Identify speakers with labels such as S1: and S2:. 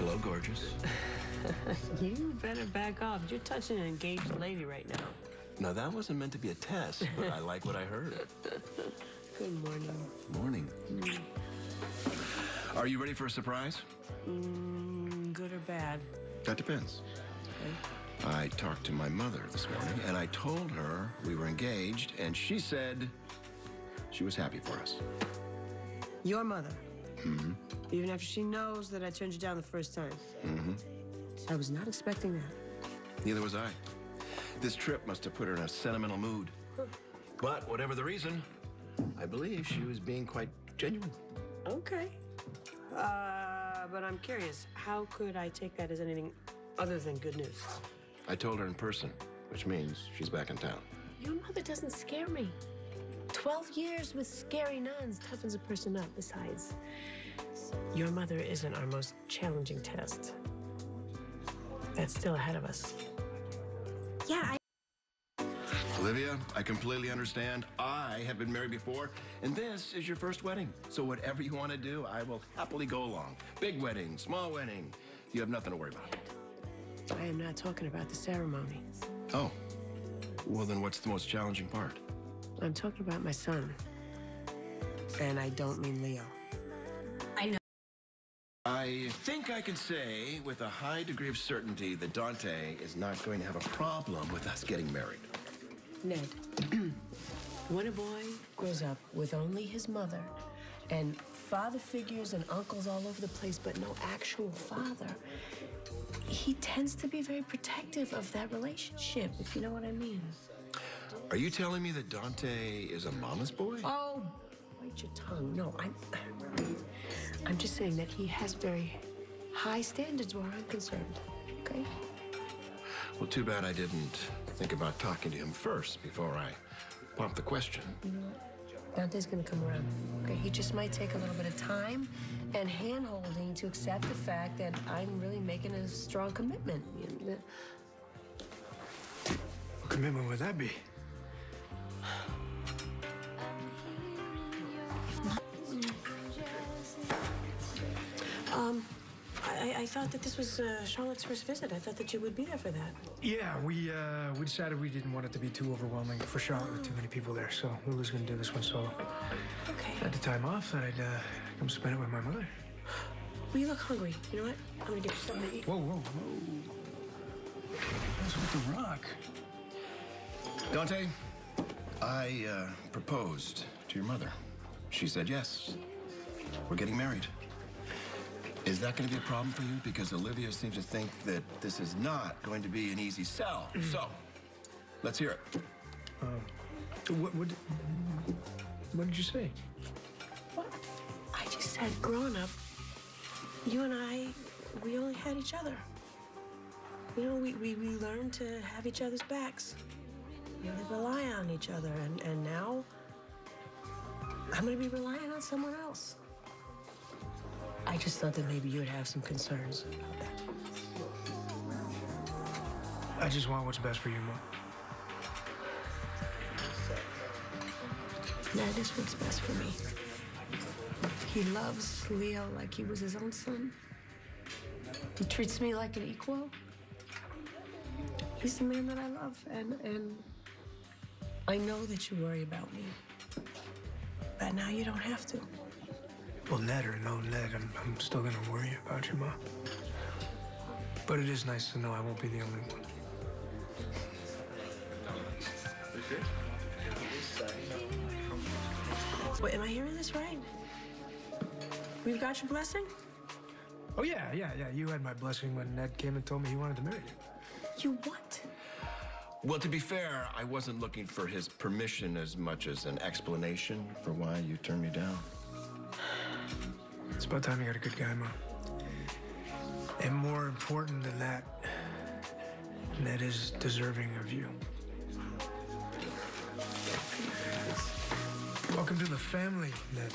S1: Hello, gorgeous.
S2: You better back off. You're touching an engaged lady right now.
S1: Now, that wasn't meant to be a test, but I like what I heard.
S2: Good morning.
S1: Morning. Are you ready for a surprise?
S2: Good or bad?
S1: That depends.
S2: Okay.
S1: I talked to my mother this morning, and I told her we were engaged, and she said she was happy for us.
S2: Your mother?
S1: Mm-hmm.
S2: Even after she knows that I turned you down the first time?
S1: Mm-hmm.
S2: I was not expecting that.
S1: Neither was I. This trip must have put her in a sentimental mood. But whatever the reason, I believe she was being quite genuine.
S2: Okay. But I'm curious, how could I take that as anything other than good news?
S1: I told her in person, which means she's back in town.
S2: Your mother doesn't scare me. 12 years with scary nuns toughens a person up. Besides, your mother isn't our most challenging test. That's still ahead of us. Yeah,
S1: Olivia, I completely understand. I have been married before, and this is your first wedding. So whatever you want to do, I will happily go along. Big wedding, small wedding, you have nothing to worry about.
S2: I am not talking about the ceremony.
S1: Oh, well then what's the most challenging part?
S2: I'm talking about my son. And I don't mean Leo. I know.
S1: I think I can say with a high degree of certainty that Dante is not going to have a problem with us getting married.
S2: Ned, when a boy grows up with only his mother and father figures and uncles all over the place, but no actual father, he tends to be very protective of that relationship, if you know what I mean.
S1: Are you telling me that Dante is a mama's boy?
S2: Oh, bite your tongue. No, I'm just saying that he has very high standards where I'm concerned, okay?
S1: Well, too bad I didn't think about talking to him first before I pumped the question.
S2: You know what? Dante's gonna come around, okay? He just might take a little bit of time and hand-holding to accept the fact that I'm really making a strong commitment.
S3: What commitment would that be?
S2: I thought that this was Charlotte's first visit. I thought that you would be there for that.
S3: Yeah, we decided we didn't want it to be too overwhelming for Charlotte with too many people there, so we was gonna do this one solo.
S2: Okay.
S3: At the time off, thought I'd come spend it with my mother.
S2: Well, you look hungry. You know what? I'm gonna get you something to eat.
S3: Whoa, whoa, whoa. What's with the rock?
S1: Dante, I proposed to your mother. She said yes. We're getting married. Is that going to be a problem for you? Because Olivia seems to think that this is not going to be an easy sell. So, let's hear it.
S3: What did you say?
S2: What? I just said, growing up, you and I, we only had each other. You know, we learned to have each other's backs. We rely on each other, and now I'm going to be relying on someone else. I just thought that maybe you would have some concerns about that.
S3: I just want what's best for you, Mom.
S2: That is what's best for me. He loves Leo like he was his own son. He treats me like an equal. He's the man that I love, and I know that you worry about me. But now you don't have to.
S3: Well, Ned or no Ned, I'm still gonna worry about you, Mom. But it is nice to know I won't be the only one.
S2: Wait, am I hearing this right? We've got your blessing?
S3: Oh, yeah. You had my blessing when Ned came and told me he wanted to marry you.
S2: You what?
S1: Well, to be fair, I wasn't looking for his permission as much as an explanation for why you turned me down.
S3: It's about time you got a good guy, Mom. And more important than that, Ned is deserving of you. Welcome to the family, Ned.